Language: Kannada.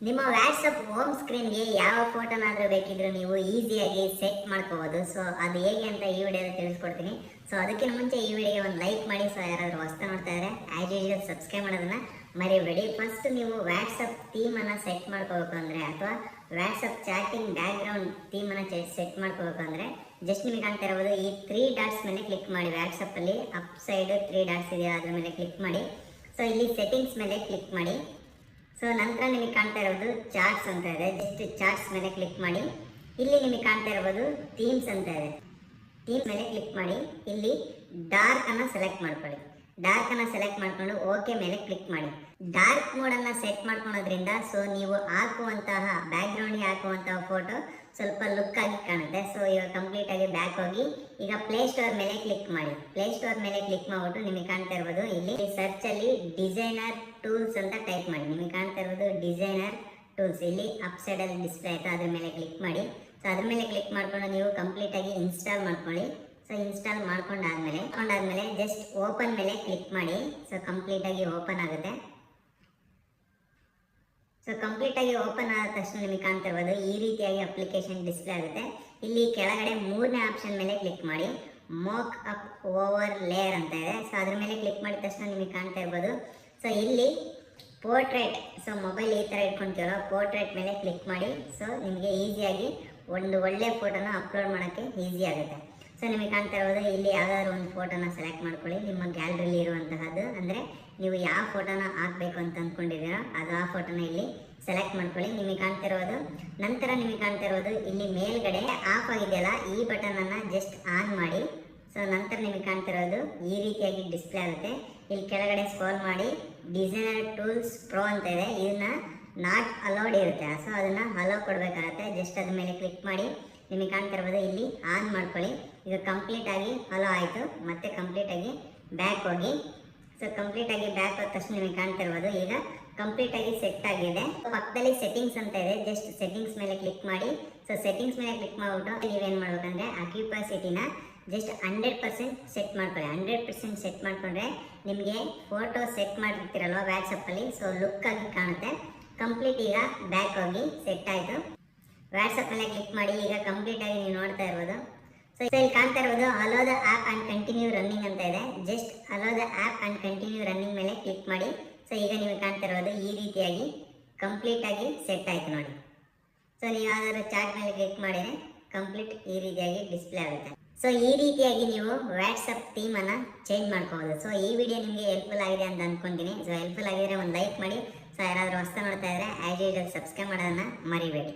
ನಿಮ್ಮ ವಾಟ್ಸಪ್ ಹೋಮ್ ಸ್ಕ್ರೀನ್ಗೆ ಯಾವ ಫೋಟೋನಾದರೂ ಬೇಕಿದ್ರೂ ನೀವು ಈಸಿಯಾಗಿ ಸೆಟ್ ಮಾಡ್ಕೋಬೋದು. ಸೊ ಅದು ಹೇಗೆ ಅಂತ ಈ ವಿಡಿಯೋದಲ್ಲಿ ತಿಳಿಸ್ಕೊಡ್ತೀನಿ. ಸೊ ಅದಕ್ಕಿಂತ ಮುಂಚೆ ಈ ವಿಡಿಯೋಗೆ ಒಂದು ಲೈಕ್ ಮಾಡಿ. ಸೊ ಯಾರಾದರೂ ಹೊಸ್ತಾ ನೋಡ್ತಾ ಇದ್ದಾರೆ ಆ್ಯಸ್ ಯೂಶುವಲ್ ಸಬ್ಸ್ಕ್ರೈಬ್ ಮಾಡೋದನ್ನ ಮರಿಬೇಡಿ. ಫಸ್ಟ್ ನೀವು ವಾಟ್ಸಪ್ ಥೀಮನ್ನು ಸೆಟ್ ಮಾಡ್ಕೋಬೇಕು ಅಂದರೆ ಅಥವಾ ವಾಟ್ಸಪ್ ಚಾಟಿಂಗ್ ಬ್ಯಾಕ್ಗ್ರೌಂಡ್ ಥೀಮನ್ನು ಸೆಟ್ ಮಾಡ್ಕೋಬೇಕು ಅಂದರೆ ಜಸ್ಟ್ ನಿಮಗೆ ಕಾಣ್ತಾ ಇರ್ಬೋದು ಈ 3 ಡಾಟ್ಸ್ ಮೇಲೆ ಕ್ಲಿಕ್ ಮಾಡಿ. ವಾಟ್ಸಪ್ಪಲ್ಲಿ ಅಪ್ ಸೈಡ್ 3 ಡಾಟ್ಸ್ ಇದೆಯಾ ಅದ್ರ ಮೇಲೆ ಕ್ಲಿಕ್ ಮಾಡಿ. ಸೊ ಇಲ್ಲಿ ಸೆಟ್ಟಿಂಗ್ಸ್ ಮೇಲೆ ಕ್ಲಿಕ್ ಮಾಡಿ. ಸೊ ನಂತರ ನಿಮಗೆ ಕಾಣ್ತಾ ಇರೋದು ಚಾರ್ಟ್ಸ್ ಅಂತ ಇದೆ. ಜಸ್ಟ್ ಚಾರ್ಟ್ಸ್ ಮೇಲೆ ಕ್ಲಿಕ್ ಮಾಡಿ. ಇಲ್ಲಿ ನಿಮಗೆ ಕಾಣ್ತಾ ಇರೋದು ಥೀಮ್ಸ್ ಅಂತ ಇದೆ. ಥೀಮ್ಸ್ ಮೇಲೆ ಕ್ಲಿಕ್ ಮಾಡಿ. ಇಲ್ಲಿ ಡಾರ್ಕ್ ಅನ್ನು ಸೆಲೆಕ್ಟ್ ಮಾಡ್ಕೊಳ್ಳಿ. ಡಾರ್ಕ್ ಅನ್ನು ಸೆಲೆಕ್ಟ್ ಮಾಡ್ಕೊಂಡು ಓಕೆ ಮೇಲೆ ಕ್ಲಿಕ್ ಮಾಡಿ. ಡಾರ್ಕ್ ಮೋಡ್ ಅನ್ನ ಸೆಟ್ ಮಾಡ್ಕೊಳ್ಳೋದ್ರಿಂದ ಸೊ ನೀವು ಹಾಕುವಂತಹ ಬ್ಯಾಕ್ಗ್ರೌಂಡ್ಗೆ ಹಾಕುವಂತಹ ಫೋಟೋ ಸ್ವಲ್ಪ ಲುಕ್ ಆಗಿ ಕಾಣುತ್ತೆ. ಸೊ ಇವಾಗ ಕಂಪ್ಲೀಟ್ ಆಗಿ ಬ್ಯಾಕ್ ಹೋಗಿ ಈಗ ಪ್ಲೇ ಸ್ಟೋರ್ ಮೇಲೆ ಕ್ಲಿಕ್ ಮಾಡಿ. ಪ್ಲೇ ಸ್ಟೋರ್ ಮೇಲೆ ಕ್ಲಿಕ್ ಮಾಡಿಬಿಟ್ಟು ನಿಮಗೆ ಕಾಣ್ತಾ ಇರ್ಬೋದು ಇಲ್ಲಿ ಸರ್ಚ್ ಅಲ್ಲಿ ಡಿಸೈನರ್ ಟೂಲ್ಸ್ ಅಂತ ಟೈಪ್ ಮಾಡಿ. ನಿಮಗೆ ಕಾಣ್ತಾ ಇರ್ಬೋದು ಡಿಸೈನರ್ ಟೂಲ್ಸ್. ಇಲ್ಲಿ ಅಪ್ ಸೈಡ್ ಅಲ್ಲಿ ಡಿಸ್ಪ್ಲೇ ಆಯ್ತು, ಅದ್ರ ಮೇಲೆ ಕ್ಲಿಕ್ ಮಾಡಿ. ಸೊ ಅದ್ರ ಮೇಲೆ ಕ್ಲಿಕ್ ಮಾಡ್ಕೊಂಡು ನೀವು ಕಂಪ್ಲೀಟ್ ಆಗಿ ಇನ್ಸ್ಟಾಲ್ ಮಾಡ್ಕೊಳ್ಳಿ. ಸೊ ಇನ್ಸ್ಟಾಲ್ ಮಾಡ್ಕೊಂಡಾದ್ಮೇಲೆ ಜಸ್ಟ್ ಓಪನ್ ಮೇಲೆ ಕ್ಲಿಕ್ ಮಾಡಿ. ಸೊ ಕಂಪ್ಲೀಟ್ ಆಗಿ ಓಪನ್ ಆಗುತ್ತೆ. ಸೊ ಕಂಪ್ಲೀಟ್ ಆಗಿ ಓಪನ್ ಆದ ತಕ್ಷಣ ನಿಮಗೆ ಕಾಣ್ತಾ ಇರ್ಬೋದು ಈ ರೀತಿಯಾಗಿ ಅಪ್ಲಿಕೇಶನ್ ಡಿಸ್ಪ್ಲೇ ಆಗುತ್ತೆ. ಇಲ್ಲಿ ಕೆಳಗಡೆ 3ನೇ ಆಪ್ಷನ್ ಮೇಲೆ ಕ್ಲಿಕ್ ಮಾಡಿ. ಮಾಕ್ ಅಪ್ ಓವರ್ ಲೇಯರ್ ಅಂತ ಇದೆ. ಸೊ ಅದ್ರ ಮೇಲೆ ಕ್ಲಿಕ್ ಮಾಡಿದ ತಕ್ಷಣ ನಿಮಗೆ ಕಾಣ್ತಾ ಇರ್ಬೋದು ಸೊ ಇಲ್ಲಿ ಪೋರ್ಟ್ರೇಟ್. ಸೊ ಮೊಬೈಲ್ ಈ ಥರ ಇಟ್ಕೊಂತೀವಲ್ಲ ಪೋರ್ಟ್ರೇಟ್ ಮೇಲೆ ಕ್ಲಿಕ್ ಮಾಡಿ. ಸೊ ನಿಮಗೆ ಈಸಿಯಾಗಿ ಒಂದು ಒಳ್ಳೆ ಫೋಟೋನ ಅಪ್ಲೋಡ್ ಮಾಡೋಕ್ಕೆ ಈಸಿ ಆಗುತ್ತೆ. ಸೊ ನಿಮಗೆ ಕಾಣ್ತಾ ಇರ್ಬೋದು ಇಲ್ಲಿ ಯಾವ್ದಾದ್ರು ಒಂದು ಫೋಟೋನ ಸೆಲೆಕ್ಟ್ ಮಾಡ್ಕೊಳ್ಳಿ. ನಿಮ್ಮ ಗ್ಯಾಲರಿಲಿ ಇರುವಂತಹದ್ದು ಅಂದರೆ ನೀವು ಯಾವ ಫೋಟೋನ ಹಾಕಬೇಕು ಅಂತ ಅಂದ್ಕೊಂಡಿದ್ದೀರೋ ಅದು ಆ ಫೋಟೋನ ಇಲ್ಲಿ ಸೆಲೆಕ್ಟ್ ಮಾಡ್ಕೊಳ್ಳಿ. ನಿಮಗೆ ಕಾಣ್ತಾ ಇರೋದು ನಂತರ ನಿಮಗೆ ಕಾಣ್ತಾ ಇರೋದು ಇಲ್ಲಿ ಮೇಲ್ಗಡೆ ಆಫ್ ಆಗಿದೆಯಲ್ಲ ಈ ಬಟನನ್ನು ಜಸ್ಟ್ ಆನ್ ಮಾಡಿ. ಸೊ ನಂತರ ನಿಮಗೆ ಕಾಣ್ತಾ ಇರೋದು ಈ ರೀತಿಯಾಗಿ ಡಿಸ್ಪ್ಲೇ ಆಗುತ್ತೆ. ಇಲ್ಲಿ ಕೆಳಗಡೆ ಸ್ಕ್ರೋಲ್ ಮಾಡಿ ಡಿಸೈನರ್ ಟೂಲ್ಸ್ ಪ್ರೋ ಅಂತ ಇದೆ. ಇದನ್ನ ನಾಟ್ ಅಲೌಡ್ ಇರುತ್ತೆ. ಸೊ ಅದನ್ನು ಅಲೋ ಕೊಡಬೇಕಾಗತ್ತೆ. ಜಸ್ಟ್ ಅದ್ರ ಮೇಲೆ ಕ್ಲಿಕ್ ಮಾಡಿ. ನಿಮಗೆ ಕಾಣ್ತಾ ಇರ್ಬೋದು ಇಲ್ಲಿ ಆನ್ ಮಾಡ್ಕೊಳ್ಳಿ. ಈಗ ಕಂಪ್ಲೀಟ್ ಆಗಿ ಅಲೋ ಆಯಿತು. ಮತ್ತೆ ಕಂಪ್ಲೀಟ್ ಆಗಿ ಬ್ಯಾಕ್ ಹೋಗಿ. ಸೊ ಕಂಪ್ಲೀಟ್ ಆಗಿ ಬ್ಯಾಕ್ ಹೋದ ತಕ್ಷಣ ನಿಮಗೆ ಕಾಣ್ತಾ ಇರ್ಬೋದು ಈಗ ಕಂಪ್ಲೀಟ್ ಆಗಿ ಸೆಟ್ ಆಗಿದೆ. ಪಕ್ಕದಲ್ಲಿ ಸೆಟ್ಟಿಂಗ್ಸ್ ಅಂತ ಇದೆ. ಜಸ್ಟ್ ಸೆಟ್ಟಿಂಗ್ಸ್ ಮೇಲೆ ಕ್ಲಿಕ್ ಮಾಡಿ. ಸೊ ಸೆಟ್ಟಿಂಗ್ಸ್ ಮೇಲೆ ಕ್ಲಿಕ್ ಮಾಡಿಬಿಟ್ಟು ನೀವೇನು ಮಾಡ್ಬೇಕಂದ್ರೆ ಅಕ್ಯುಪಾಸಿಟಿನ ಜಸ್ಟ್ 100% ಸೆಟ್ ಮಾಡ್ಕೊಳ್ಳಿ. 100% ಸೆಟ್ ಮಾಡಿಕೊಂಡ್ರೆ ನಿಮಗೆ ಫೋಟೋ ಸೆಟ್ ಮಾಡಿರ್ತೀರಲ್ವ ವಾಟ್ಸಪ್ಪಲ್ಲಿ ಸೊ ಲುಕ್ ಆಗಿ ಕಾಣುತ್ತೆ. ಕಂಪ್ಲೀಟ್ ಈಗ ಬ್ಯಾಕ್ ಹೋಗಿ ಸೆಟ್ ಆಯಿತು. ವಾಟ್ಸಪ್ ಮೇಲೆ ಕ್ಲಿಕ್ ಮಾಡಿ. ಈಗ ಕಂಪ್ಲೀಟ್ ಆಗಿ ನೀವು ನೋಡ್ತಾ ಇರ್ಬೋದು. ಸೊ ಇಲ್ಲಿ ಕಾಣ್ತಾ ಇರ್ಬೋದು hello the app and continue running ಅಂತ ಇದೆ. Just hello the app and continue running ಮೇಲೆ ಕ್ಲಿಕ್ ಮಾಡಿ. ಸೊ ಈಗ ನೀವು ಕಾಣ್ತಾ ಇರ್ಬೋದು ಈ ರೀತಿಯಾಗಿ ಕಂಪ್ಲೀಟ್ ಆಗಿ ಸೆಟ್ ಆಯಿತು ನೋಡಿ. ಸೊ ನೀವು ಯಾವ್ದಾದ್ರು ಚಾರ್ಟ್ ಮೇಲೆ ಕ್ಲಿಕ್ ಮಾಡಿದರೆ ಕಂಪ್ಲೀಟ್ ಈ ರೀತಿಯಾಗಿ ಡಿಸ್ಪ್ಲೇ ಆಗುತ್ತೆ. ಸೊ ಈ ರೀತಿಯಾಗಿ ನೀವು ವಾಟ್ಸಪ್ ಥೀಮನ್ನು ಚೇಂಜ್ ಮಾಡ್ಕೋಬೋದು. ಸೊ ಈ ವಿಡಿಯೋ ನಿಮಗೆ ಹೆಲ್ಪ್ಫುಲ್ ಆಗಿದೆ ಅಂತ ಅಂದ್ಕೊತೀನಿ. ಸೊ ಹೆಲ್ಪ್ಫುಲ್ ಆಗಿದ್ರೆ ಒಂದು ಲೈಕ್ ಮಾಡಿ. ಸೊ ಯಾರಾದರೂ ಹೊಸ್ತಾ ನೋಡ್ತಾ ಇದ್ದರೆ ಆ್ಯಸ್ ಯೂಶುವಲ್ ಸಬ್ಸ್ಕ್ರೈಬ್ ಮಾಡೋದನ್ನು ಮರಿಬೇಡಿ.